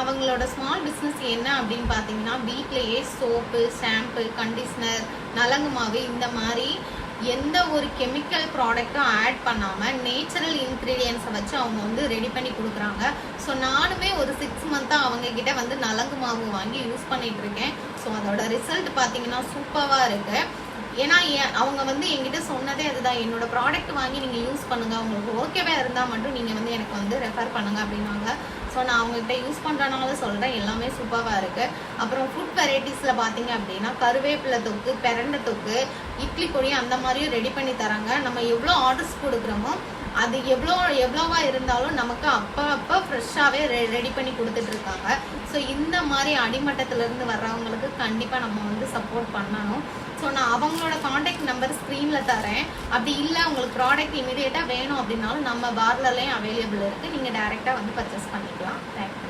அவங்களோட small business என்ன அப்படின்னு பார்த்தீங்கன்னா, வீட்லேயே சோப்பு, ஷாம்பு, கண்டிஷ்னர், நலங்கு மாவு இந்த மாதிரி எந்த ஒரு கெமிக்கல் ப்ராடக்ட்டும் ஆட் பண்ணாமல் நேச்சுரல் இன்க்ரீடியன்ஸை வச்சு அவங்க வந்து ரெடி பண்ணி கொடுக்குறாங்க. ஸோ நானுமே ஒரு 6 மந்த்தாக அவங்கக்கிட்ட வந்து நலங்கு மாவு வாங்கி யூஸ் பண்ணிகிட்ருக்கேன். ஸோ அதோட ரிசல்ட் பார்த்தீங்கன்னா சூப்பராக இருக்குது. ஏன்னா அவங்க வந்து என்கிட்ட சொன்னதே அதுதான், என்னோட ப்ராடக்ட் வாங்கி நீங்கள் யூஸ் பண்ணுங்கள், உங்களுக்கு ஓகேவே இருந்தால் மட்டும் நீங்கள் வந்து எனக்கு வந்து ரெஃபர் பண்ணுங்கள் அப்படின்னாங்க. ஸோ நான் அவங்ககிட்ட யூஸ் பண்ணுறனால சொல்கிறேன், எல்லாமே சூப்பராக இருக்குது. அப்புறம் ஃபுட் வெரைட்டிஸில் பார்த்தீங்க அப்படின்னா கருவேப்பிலை தொக்கு, பிரண்டை தொக்கு, இட்லி பொடி அந்த மாதிரியும் ரெடி பண்ணி தராங்க. நம்ம எவ்வளோ ஆர்டர்ஸ் கொடுக்குறோமோ அது எவ்வளோவா இருந்தாலும் நமக்கு அப்போ ஃப்ரெஷ்ஷாகவே ரெடி பண்ணி கொடுத்துட்ருக்காங்க. ஸோ இந்த மாதிரி அடிமட்டத்திலேருந்து வர்றவங்களுக்கு கண்டிப்பாக நம்ம வந்து சப்போர்ட் பண்ணணும். ஸோ நான் அவங்களோட காண்டாக்ட் நம்பர் ஸ்க்ரீனில் தரேன். அப்படி இல்லை உங்களுக்கு ப்ராடக்ட் இமீடியட்டாக வேணும் அப்படின்னாலும் நம்ம பார்லர்லேயும் அவைலபிள் இருக்குது, நீங்கள் டைரெக்டாக வந்து பர்ச்சேஸ் பண்ணிக்கலாம். தேங்க்யூ.